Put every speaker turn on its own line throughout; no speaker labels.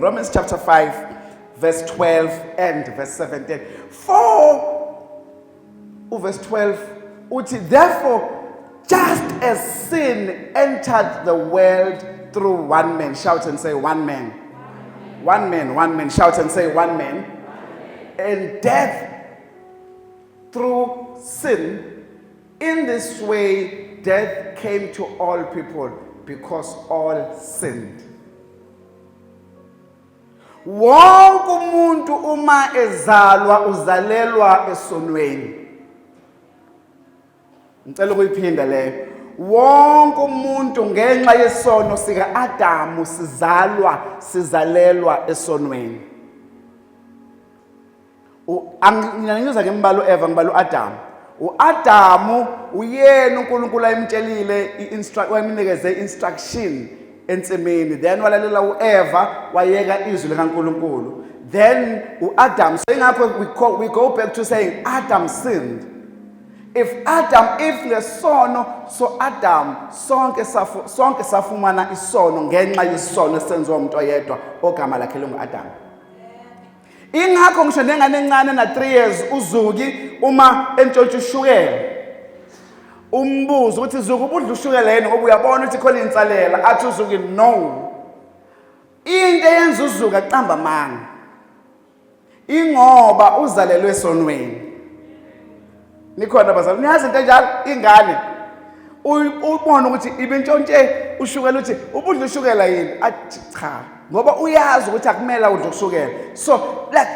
Romans chapter 5, verse 12 and verse 17. For verse 12, uthi, therefore, just as sin entered the world through one man, shout and say one man. One man, shout and say one man. And death through sin, in this way death came to all people because all sinned. Wonke umuntu uma ezalwa uzalelwa esonweni. Ngicela ukuyiphinda leyo. Wonke umuntu ngenxa yesono sika Adamu sizalelwa esonweni. Ngiyanyuza ngembalo Eva ngibalo Adamu. uAdamu uyena uNkulunkulu ayimtshelile wayimnikeze instruction ensimini, then walalela uEva wayeka izwi likaNkulunkulu. Then uAdam, so ingakho we go back to saying Adam sinned. If lesono, so Adam sonke safumana isono ngenxa yesono esenziwa umuntu oyedwa ogama lakhe linguAdam. Ingakho ngisho nengane encane na 3 years uZuki uma entshontsha ushukela, umbuzo ukuthi Zuki ubudla ushukela yini ngoba uyabona ukuthi khona insalela, athi uZuki no. Into eyenza uZuki aqamba manga ingoba uzalelwe esonweni. Nikhona bazali niyazi into enjalo, ingane ubona ukuthi ibintshontshe ushukela uthi ubudla ushukela yini, athi cha ngoba uyazi ukuthi akumela udla ushukela. So like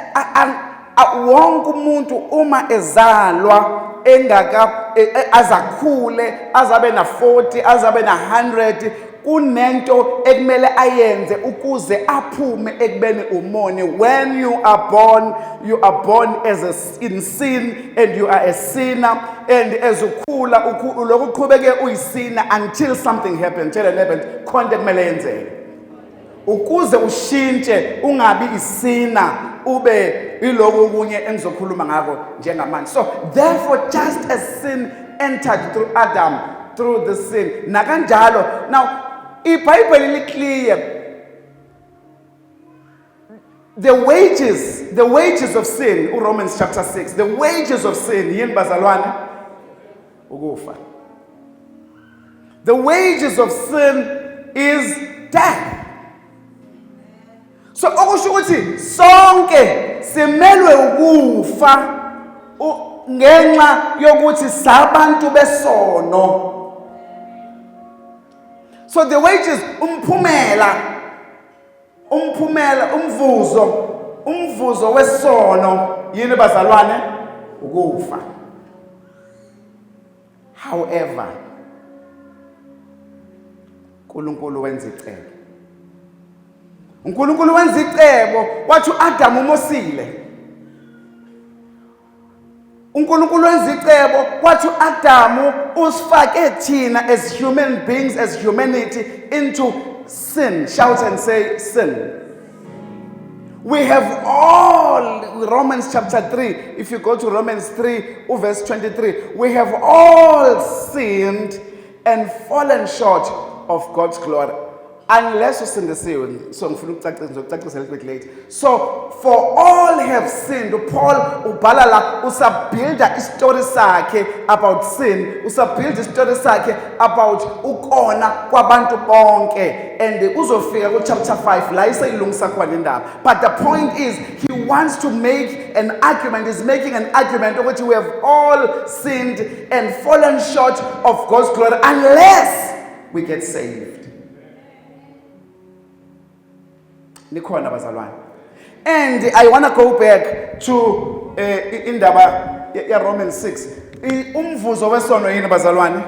wonke umuntu uma ezalwa azakhule azabe na 40 azabe na 100 kunento ekumele ayenze ukuze aphume ekubeni umoni. When you are born as in sin and you are a sinner, and as ukhula lokuqhubeke uyisina until something happens. Tell an happens konke kumele yenzeke ukuze ushintshe ungabi isina ube iloko okunye engizokhuluma ngako njengamanje. So therefore, just as sin entered through Adam, through the sin, nakanjalo now iBhayibheli liclear. The wages of sin, Romans chapter 6, the wages of sin, yini bazalwane? Ukufa. The wages of sin is death. So okusho ukuthi sonke simelwe ukufa ngenxa yokuthi sabantu besono. So the wages, umvuzo wesono yini bazalwane? Ukufa. However, uNkulunkulu wenza icebo. uNkulunkulu wenza icebo wathi uAdam umosile. uNkulunkulu wenza icebo wathi uAdam usifake thina as human beings, as humanity into sin. Shout and say sin. We have all, Romans chapter 3, if you go to Romans 3 verse 23, we have all sinned and fallen short of God's glory. Unless usindisiwe, so ngifuna ukucacisa little bit later. So for all have sinned. Paul ubhala la usabuilda istory sakhe about sin, usabuilda istory sakhe about ukona kwabantu bonke, and uzofika ku chapter 5 la isayilungisa khona indaba. But the point is, he wants to make an argument, is making an argument of which we have all sinned and fallen short of God's glory unless we get saved. Nikhona bazalwane. And I want to go back to indaba ya Romans 6. Umvuzo wesono yini bazalwane?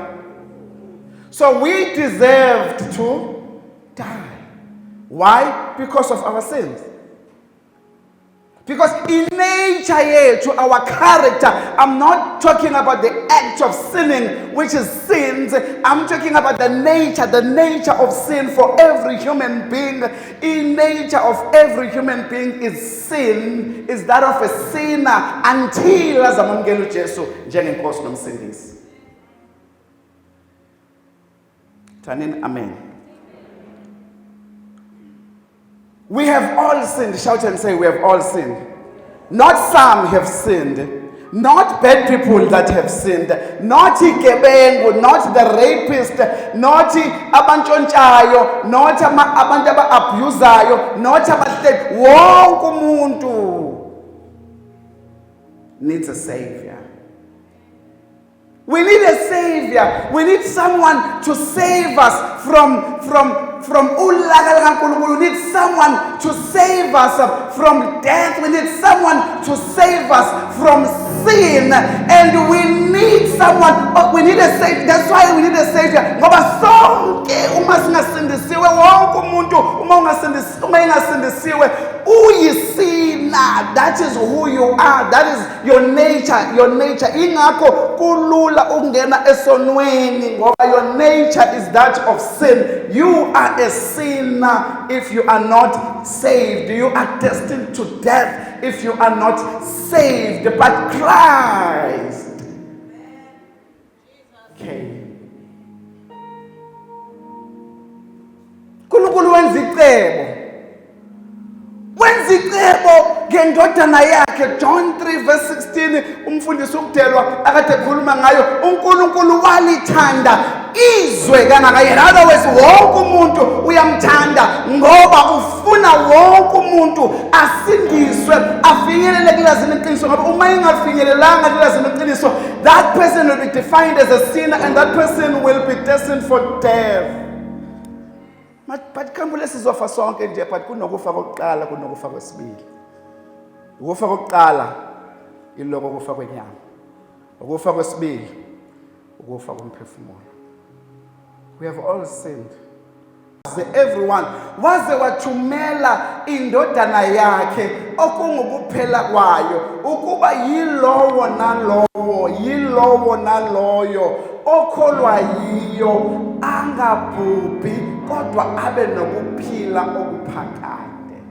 So we deserved to die. Why? Because of our sins. Because in nature yethu, our character, I'm not talking about the act of sinning, which is sins. I'm talking about the nature of sin for every human being. In nature of every human being is sin, is that of a sinner until azamukela uJesu njengenkosi nomsindisi. Thanini amen. We have all sinned. Shout and say, we have all sinned. Not some have sinned. Not bad people that have sinned. Not igebengu, not the rapist, not abantshontshwayo, not abantu aba-abusayo, not abahleki. Wonke umuntu needs a savior. We need a savior. We need someone to save us from ulaka likaNkulunkulu. We need someone to save us from death. We need someone to save us from sin. And we need someone. We need a savior. That's why we need a savior. Ngoba sonke uma singasindisiwe, wonke umuntu uma engasindisiwe uyisina. That is who you are. That is your nature. Your nature. Ingakho kulula ukungena esonweni ngoba your nature is that of sin. You are a sinner if you are not saved. You are destined to death if you are not saved. But Christ came. uNkulunkulu wenza icebo ngendodana yakhe. John 3 verse 16, umfundisi ukudelwa akade ekhuluma ngayo. uNkulunkulu walithanda izwe kangaka. In other words, wonke umuntu uyamthanda ngoba ufuna wonke umuntu asindiswe, afinyelele kulazini iqiniso. Ngoba uma engafinyelelanga kulazini iqiniso, that person will be defined as a sinner and that person will be destined for death. But kambule sizofa sonke nje, but kunokufa kokuqala kunokufa kwesibili. Ukufa kokuqala iloko kufa kwenyama. Ukufa kwesibili ukufa komphefumulo. We have all sinned. Everyone waze wathumela indodana yakhe okungukuphela kwayo ukuba yilowo naloyo okholwa yiyo angabhubhi kodwa abe nokuphila okuphakade.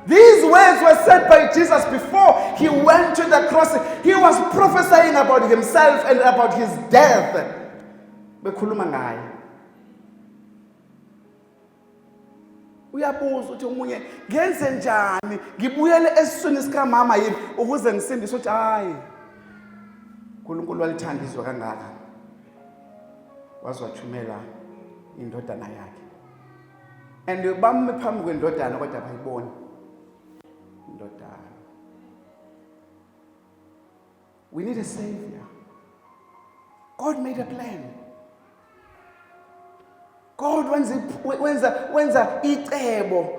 These words were said by Jesus before he went to the cross. He was prophesying about himself and about his death. Bekhuluma ngaye. Uyabuza uthi umunye ngenze njani ngibuyele esiswini sikamama yini ukuze ngisindise. Uthi hayi, uNkulunkulu walithanda izwe kangaka wathumela indodana yakhe. And bamme phambi kwendodana kodwa bayibona indodana. We need a savior. God made a plan. God wenza icebo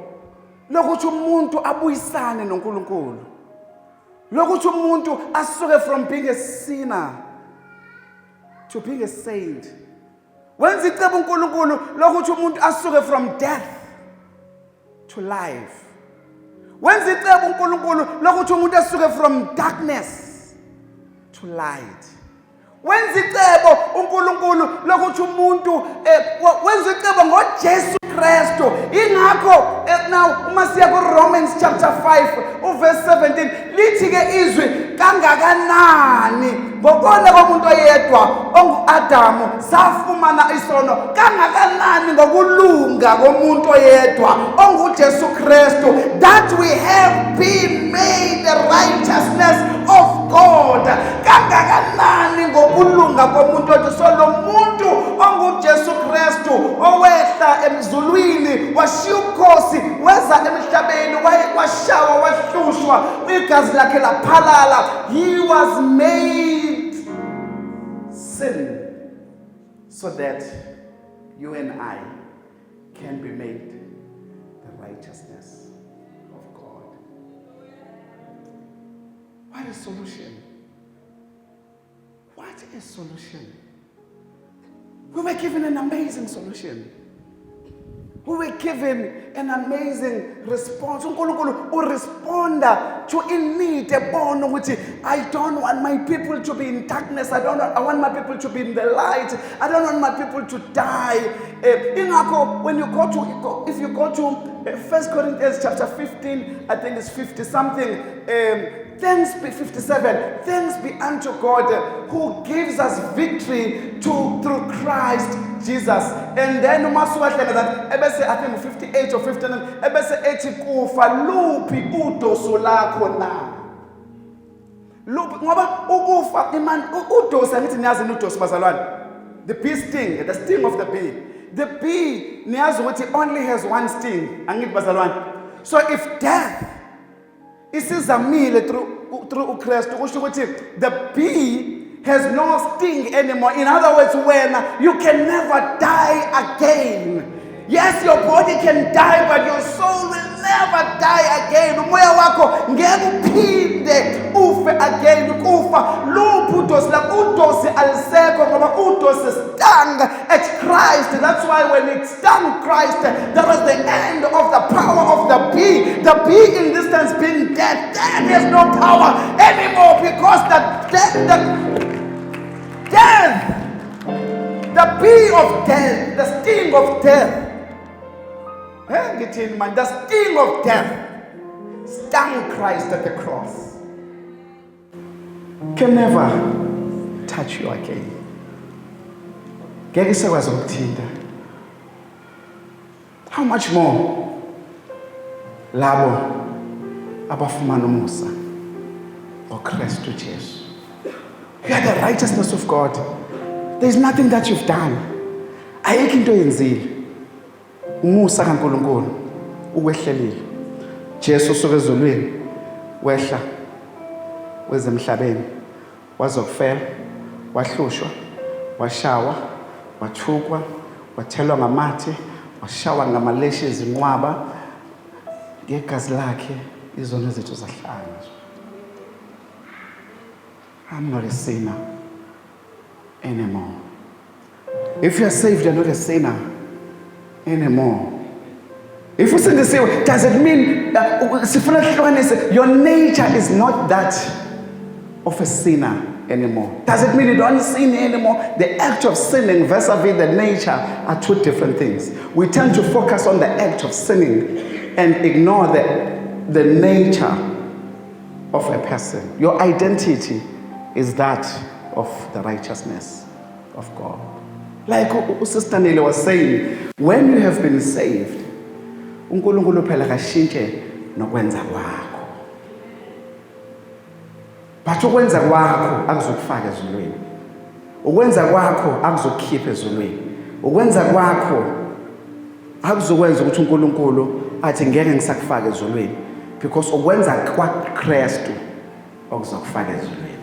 lokuthi umuntu abuyisane noNkulunkulu, lokuthi umuntu asuke from being a sinner to being a saint. Wenza icebo uNkulunkulu lokuthi umuntu asuke from death to life. Wenza icebo uNkulunkulu lokuthi umuntu asuke from darkness to light. Wenza icebo uNkulunkulu lokuthi umuntu wenza icebo ngoJesu Kristu. Ingakho now uma siya ku Romans chapter 5 verse 17 lithi ke izwi kangakanani ngokona komuntu oyedwa onguAdamu safumana isono, kangakanani ngokulunga komuntu oyedwa onguJesu Kristu, that we have been made the righteousness of God. Kangakanani ngokulunga komuntu oyedwa. So lo muntu onguJesu Kristu owehla emzulwini washiya ubukhosi weza emhlabeni washawa wahlushwa igazi lakhe laphalala. He was made sin so that you and I can be made the righteousness of God. What a solution! What a solution! We were given an amazing solution. We were given an amazing response. uNkulunkulu uresponda to in need ebono ukuthi I don't want my people to be in darkness. I want my people to be in the light. I don't want my people to die. Ingakho when you go to, if you go to 1 Corinthians chapter 15, I think it's 50 something, thanks be 57. Thanks be unto God who gives us victory through Christ Jesus. And then umasuka hlengeza ebese I think 58 or 59 ebese ethi kufa luphi udoso lakho na. Luphi ngoba ukufa imani udoso angithi niyazi udoso bazalwane. The bee sting, the sting of the bee. The bee niyazi ukuthi only has one sting. Angithi bazalwane. So if death isizamile through uKristu kusho ukuthi the bee has no sting anymore. In other words, when you can never die again. Yes, your body can die, but your soul will never die again. Umoya wako ngeke uphinde ufe again. Kufa luphi udosi la udosi alisekho ngoba udosi stung at Christ. That's why when it stung Christ, that was the end of the power of the bee. The bee in this sense being dead, then has no power anymore because death, the bee of death, the sting of death. The sting of death stung Christ at the cross. Can never touch you again. How much more labo abafumana umusa ngoKristu Jesu. You are the righteousness of God. There is nothing that you've done. Ayikho into yenzile. Umusa kaNkulunkulu uwehlelile. Jesu usuka ezulwini wehla wezemhlabeni wazokufela, wahlushwa, washawa, wathukwa, wathelwa ngamathe, washawa ngamaleshi ezinqwaba. Ngegazi lakhe izono zethu zahlanjwa. I'm not a sinner anymore. If you are saved, you're not a sinner anymore. If you sin the same, does it mean your nature is not that of a sinner anymore? Does it mean you don't sin anymore? The act of sinning vis-a-vis the nature are two different things. We tend to focus on the act of sinning and ignore the nature of a person. Your identity is that of the righteousness of God. Like Sister Nele was saying, when you have been saved, uNkulunkulu phela kashintshe nokwenza kwakho. But ukwenza kwakho akuzokufaka ezulwini. Ukwenza kwakho akuzokukhipha ezulwini. Ukwenza kwakho akuzokwenza ukuthi uNkulunkulu athi ngeke ngisakufaka ezulwini, because ukwenza kwaKristu okuzokufaka ezulwini.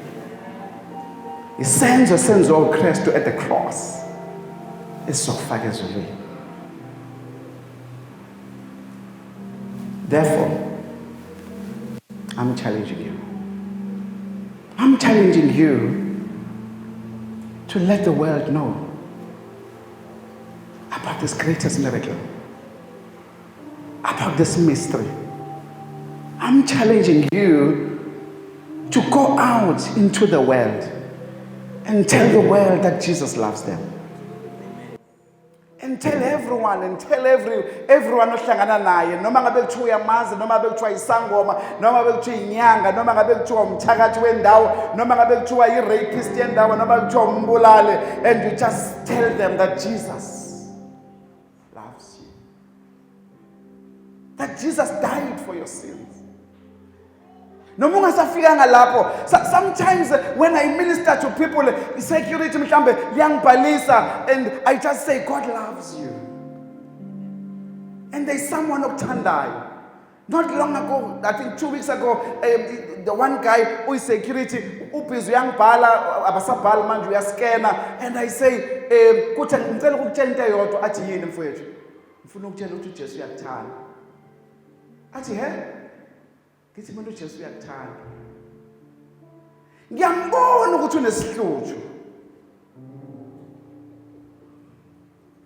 Isenzo senzo uKristu at the cross isokufaka ezulwini. Therefore, I'm challenging you. I'm challenging you to let the world know about this greatest miracle, about this mystery. I'm challenging you to go out into the world and tell the world that Jesus loves them. And tell everyone, everyone ohlangana naye, noma ngabe kuthiwa uyamazi, noma ngabe kuthiwa isangoma, noma ngabe kuthiwa inyanga, noma ngabe kuthiwa umthakathi wendawo, noma ngabe kuthiwa irapist yendawo, noma kuthiwa umbulale, and you just tell them that Jesus loves you. That Jesus died for your sins. Sometimes when I minister to people, security mhlambe liyangibhalisa, and I just say God loves you. And there's someone okuthandayo. Not long ago, I think 2 weeks ago, the one guy who is security ubhizi uyangibhala abasabhala manje uyaskena, and I say kuthi ngicela ukutshela into eyodwa. Athi yini mfowethu? Ngifuna ukutshela ukuthi uJesu uyakuthanda. Athi he? Ngithi mina uJesu uyakuthanda. Ngiyambona ukuthi unesihluju.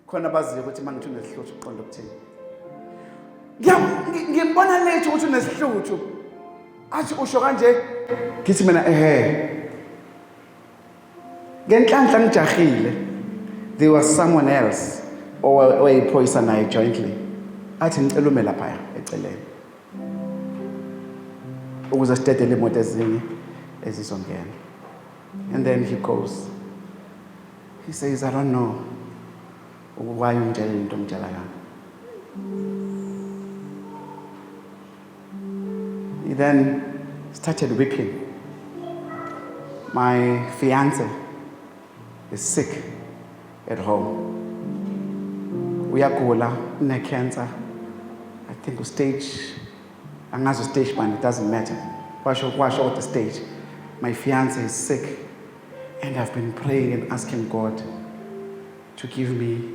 Khona baziyo ukuthi manje unesihluju uqonda ukuthini. Ngimbona lethu ukuthi unesihluju. Athi usho kanje, ngithi mina ngenhlanhla ngijahile. There was someone else or a poison I jointly. Athi ngicela ume lapha eceleni. Ukuze sitedele imoto ezinye ezizongena. And then he goes. He says, I don't know why ungitshela into ngitshela yona. He then started weeping. My fiance is sick at home. Uyagula, une-cancer. I think stage, angazi stage man, it doesn't matter. Wash out the stage. My fiance is sick, and I've been praying and asking God to give me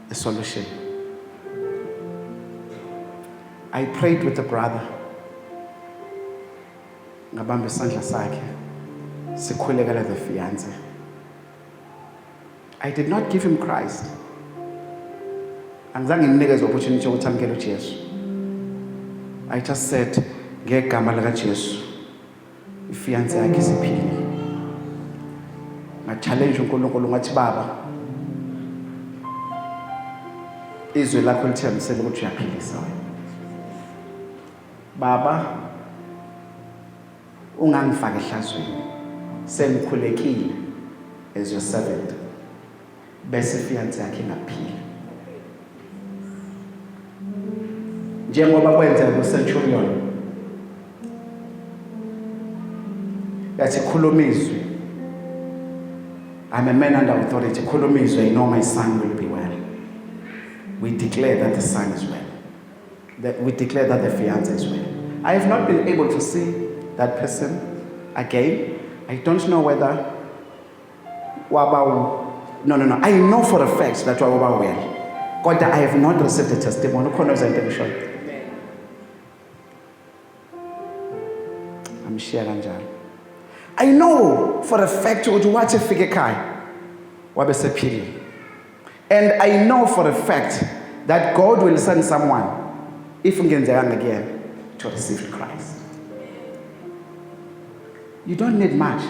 a solution. I prayed with a brother. Ngabamba isandla sakhe, sikhulekela the fiance. I did not give him Christ. Angizange nginikeze opportunity yokuthi amkele uJesu. I just said, ngegama lika Jesu, ifiance yakhe isiphilile. Nga-challenge uNkulunkulu ngathi, Baba, izwi lakho lithembisele ukuthi uyaphilisa wena. Baba, ungangifaka ehlazweni. Sengikhulekile as your servant. Bese ifiance yakhe ingaphili. Njengoba kwenzeka kuCenturion. Yathi khuluma izwi. I'm a man under authority. Khuluma izwi, I know my son will be well. We declare that the son is well. That we declare that the fiance is well. I have not been able to see that person again. I don't know whether No. I know for a fact that Waba well. God, I have not received a testimony. I'm sharing. I know for a fact that watch a figure and I know for a fact that God will send someone if we get again to receive Christ. You don't need much.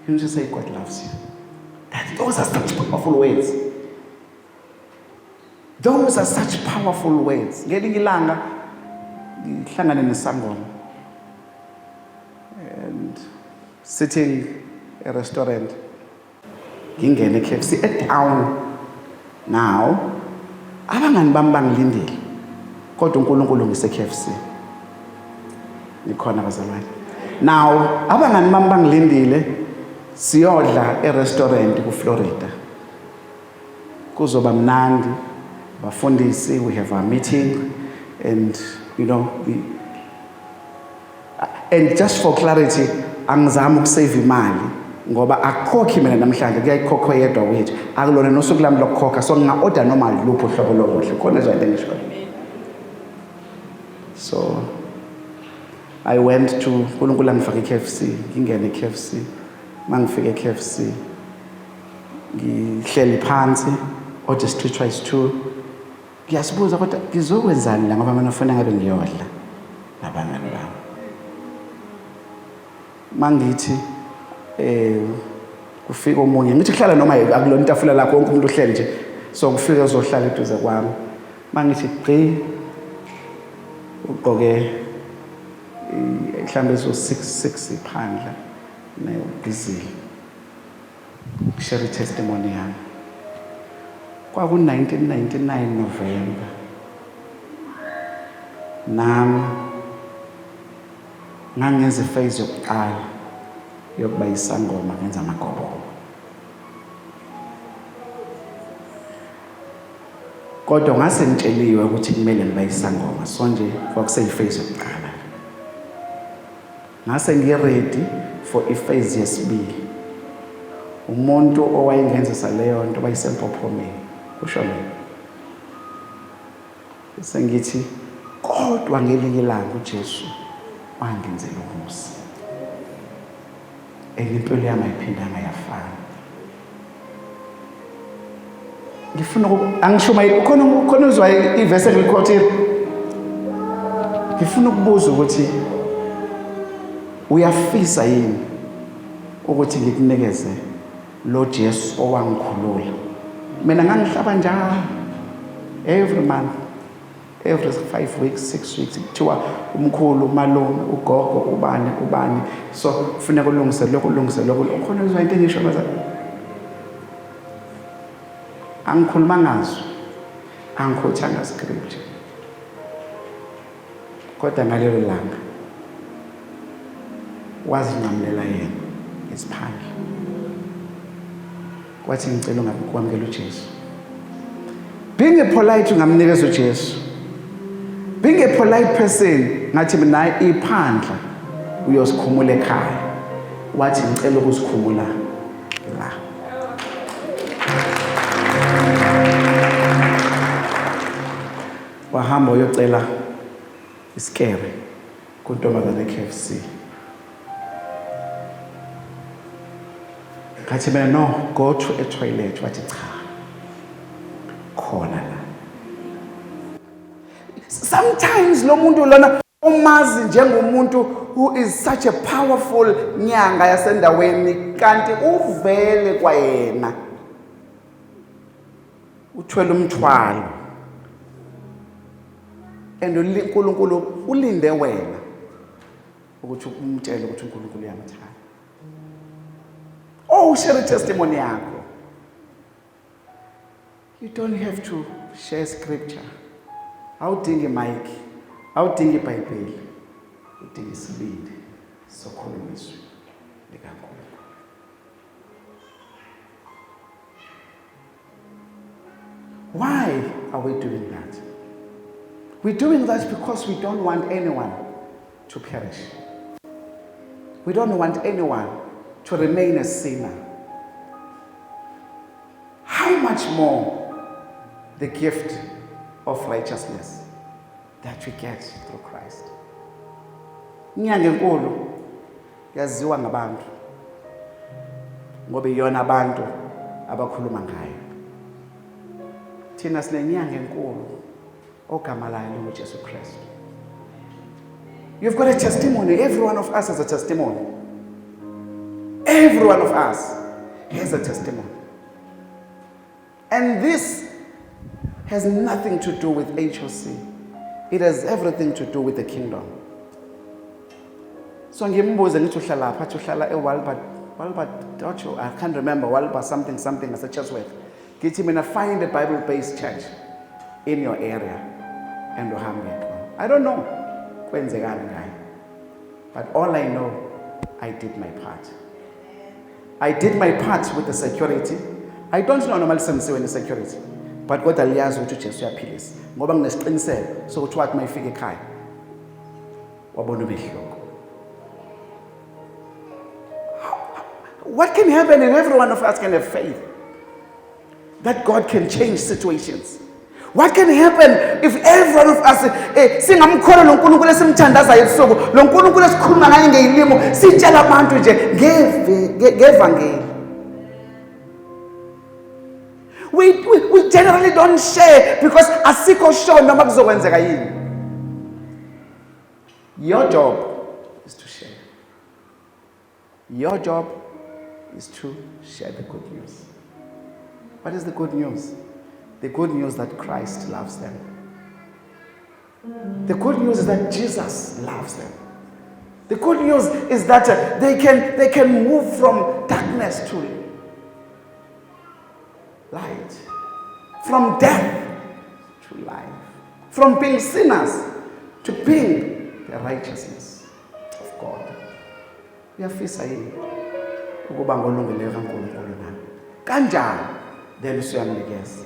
You just say God loves you. Those are such powerful words. Those are such powerful words. Getting ilanga, ihlangane nesangoma, and sitting at a restaurant. Ngingene KFC at town now. Abangani bami bangilindile. Kodwa uNkulunkulu ngise KFC. Nikhona bazalwane. Now, abangani bami bangilindile siyodla e-restaurant ku-Florida. Kuzoba mnandi, bafundisi, we have our meeting, and and just for clarity, angizama ukusave imali ngoba akukhokhi mina namhlanje kuyayikhokha yedwa wethu. Akulona nosuku lami lokukhokha, so nginga-order noma luphi uhlobo lokudla. Khona nje into engisho. So I went to uNkulunkulu angifake KFC, ngingene KFC. Mangifike KFC, ngihleli phansi, order street rice 2. Ngiyasibuza kodwa ngizokwenzani la ngoba mina ufuna ngabe ngiyodla nabangani bami. Mangithi kufika omunye ngithi hlala noma akulona itafula lakho wonke umuntu uhleli nje, so kufika uzohlala eduze kwami. Mangithi gqi ugqoke mhlambe so 6 iphandla busy share testimony yami. Kwaku 1999 November. Nami ngangenza phase yokuqala yokuba isangoma ngenza amagobo. Kodwa ngase ngitsheliwe ukuthi kumele ngibe isangoma, so nje kwakuseyiphase yokuqala. Ngase ngiready for iphase yesibili. Umuntu owayengenzisa leyo nto bayisempophomeni kusho mina. Sengithi kodwa ngelinye ilanga uJesu wangenzela umusa. Impilo yami ayiphindanga yafana. Ngifuna angishuma khona uzwa iverse engiliquote. Ngifuna ukubuza ukuthi uyafisa yini ukuthi ngikunikeze lo Jesu owangikhulula. Mina ngangihlaba njalo every month, every 5 weeks, 6 weeks, kuthiwa umkhulu, umalume, ugogo, ubani, so kufuneka ulungise lokho. Khona uzwa into engisho manje. Angikhuluma ngazo. Angikhothanga scripture. Kodwa ngalelo langa wazinqamulela yena isiphandla. Kwathi ngicela ungakwamukela uJesu. Being a polite ngamnikeza uJesu. Being a polite person ngathi mina iphandla uyosikhumula ekhaya. Wathi ngicela ukusikhumula la. Wahamba uyocela isikere kuntombazane eKFC. Ngathi mina no, go to a toilet. Wathi cha. Khona la. Sometimes lo muntu lona umazi njengomuntu who is such a powerful nyanga yasendaweni kanti uvele kwayena uthwele umthwalo and uNkulunkulu ulinde wena ukuthi umtshele ukuthi uNkulunkulu uyamthanda. Oh, share testimony yakho. You don't have to share scripture. Awudingi mic, awudingi iBhayibheli, udinga isibindi sokhuluma izwi likaNkulunkulu. Why are we doing that? We're doing that because we don't want anyone to perish. We don't want anyone to remain a sinner. How much more the gift of righteousness that we get through Christ. Inyanga enkulu yaziwa ngabantu ngoba iyona abantu abakhuluma ngayo. Thina sinenyanga enkulu ogama layo nguJesu Kristu. You've got a testimony. Every one of us has a testimony. Every one of us has a testimony. And this has nothing to do with HOC. It has everything to do with the kingdom. So ngimbuze ngithi uhlala lapha, uhlala eWalba, I can't remember, Walba something as a Chatsworth. Ngithi mina find a Bible-based church in your area and uhambe. I don't know kwenzekani ngayo. But all I know, I did my part. I did my part with the security. I don't know normally sensiwe in security. But kodwa liyazi ukuthi uJesu uyaphilisa. Ngoba nginesiqiniseko sokuthi wathi mayifika ekhaya wabona umehloko. What can happen if every one of us can have faith that God can change situations? What can happen if every one of us singamkholo lo nkulunkulu esimthandazayo ebusuku, lo nkulunkulu esikhuluma ngaye ngeyilimo, sitshela abantu nje ngevangeli? We generally don't share because asikho sure noma kuzokwenzeka yini. Your job is to share. Your job is to share the good news. What is the good news? The good news that Christ loves them. The good news is that Jesus loves them. The good news is that they can move from darkness to light, from death to life, from being sinners to being the righteousness of God. Uyafisa yini ukuba ngolungileyo kaNkulunkulu na? Kanjani then usuyamnikeza?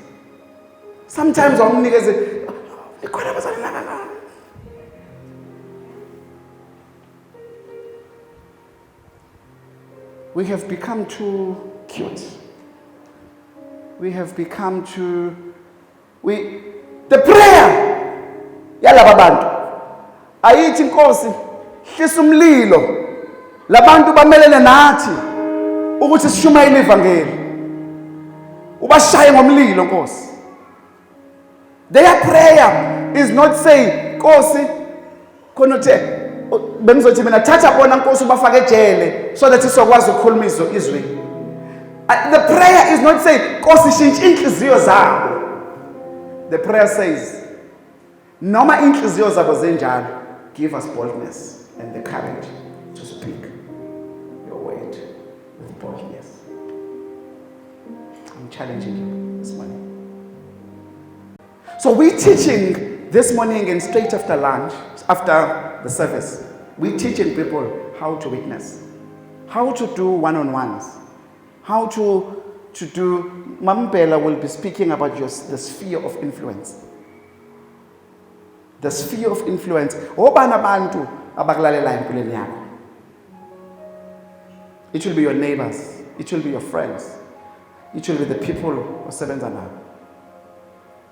Sometimes awumnikeze ikhona abazali la. We have become too cute. We have become too the prayer yalaba bantu ayithi Nkosi hlisa umlilo labantu bamelene nathi ukuthi sishumayele ivangeli ubashaye ngomlilo Nkosi. Their prayer is not saying Nkosi khona uthe bengizothi mina thatha bona Nkosi ubafake ejele so that isokwazi ukukhuluma izwi. The prayer is not saying Nkosi shintsha inhliziyo zabo. The prayer says noma inhliziyo zabo zenjalo, give us boldness and the courage to speak your word with boldness. I'm challenging you this morning. So we're teaching this morning and straight after lunch, after the service, we're teaching people how to witness, how to do one-on-ones, how to do. Mambela will be speaking about the sphere of influence. The sphere of influence. Obana bantu abakulalela empilweni yakho. It will be your neighbors. It will be your friends. It will be the people osebenza nabo.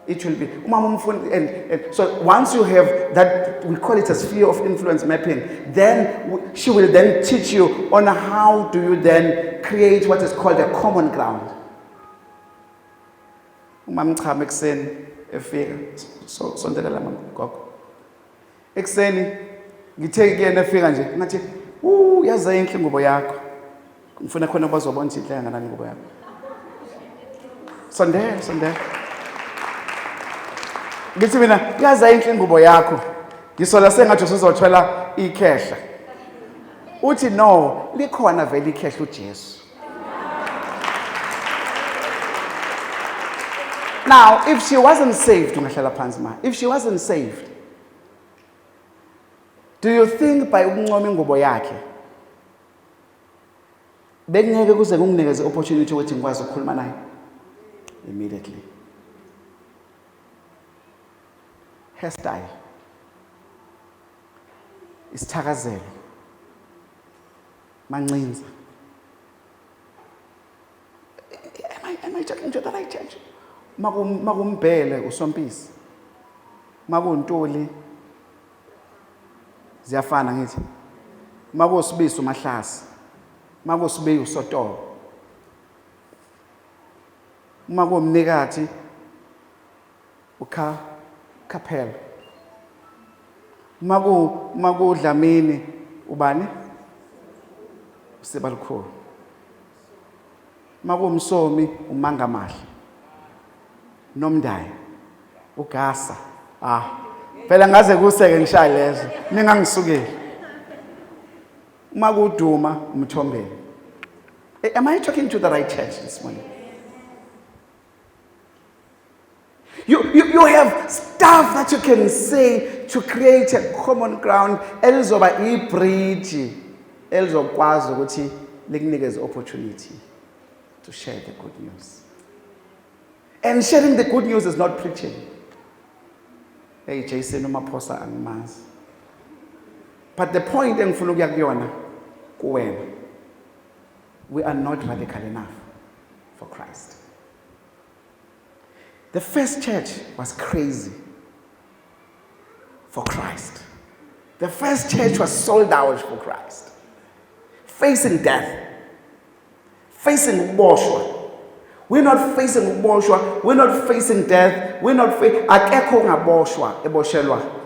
It will be and so once you have that, we call it a sphere of influence mapping, then she will then teach you on how do you then create what is called a common ground. Umamchama ekuseni efika sondelela gogo. Ekuseni ngithe kuyena efika nje ngathi yaza inhle ingubo yakho. Ngifuna khona bazobona ukuthi inhle kangakanani ingubo yakho. Sondela. Ngithi mina yaza inhle ingubo yakho. Ngisola sengathi usuzothwala ikhehla. Uthi no, likhona vele ikhehla uJesu. Now, if she wasn't saved, if she wasn't saved, do you think by ukuncoma ingubo yakhe bekungeke kuze kunginikeze opportunity ukuthi ngikwazi ukukhuluma naye immediately? Hairstyle, isithakazelo, mancinza. Am I talking to the right church? Makumbele usompisi, makuntuli ziyafana ngithi, makusibisi umahlasi, makusibeyi usotolo, makumnikathi ukhaphela, makudlamini ubani usebalukhulu, makumsomi umangamahle, nomndaya ugasa. Phela ngaze kuseke ngishaya lezo ningangisukeli. Makuduma umthombeni. Am I talking to the right church this morning? You have stuff that you can say to create a common ground. Elizoba ibridge elizokwazi ukuthi likunikeze opportunity to share the good news. And sharing the good news is not preaching. Hey, Jason umaphosa angimazi. But the point engifuna ukuya kuyona kuwena, we are not radical enough for Christ. The first church was crazy for Christ. The first church was sold out for Christ. Facing death. Facing ukuboshwa. We're not facing ukuboshwa. We're not facing death. We're not facing akekho ngaboshwa eboshelwa.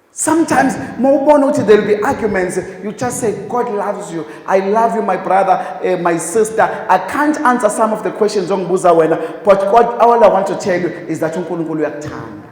Sometimes there'll be arguments. You just say, God loves you. I love you, my brother, my sister. I can't answer some of the questions on Buza Wena, but God, all I want to tell you is that uNkulunkulu uyakuthanda.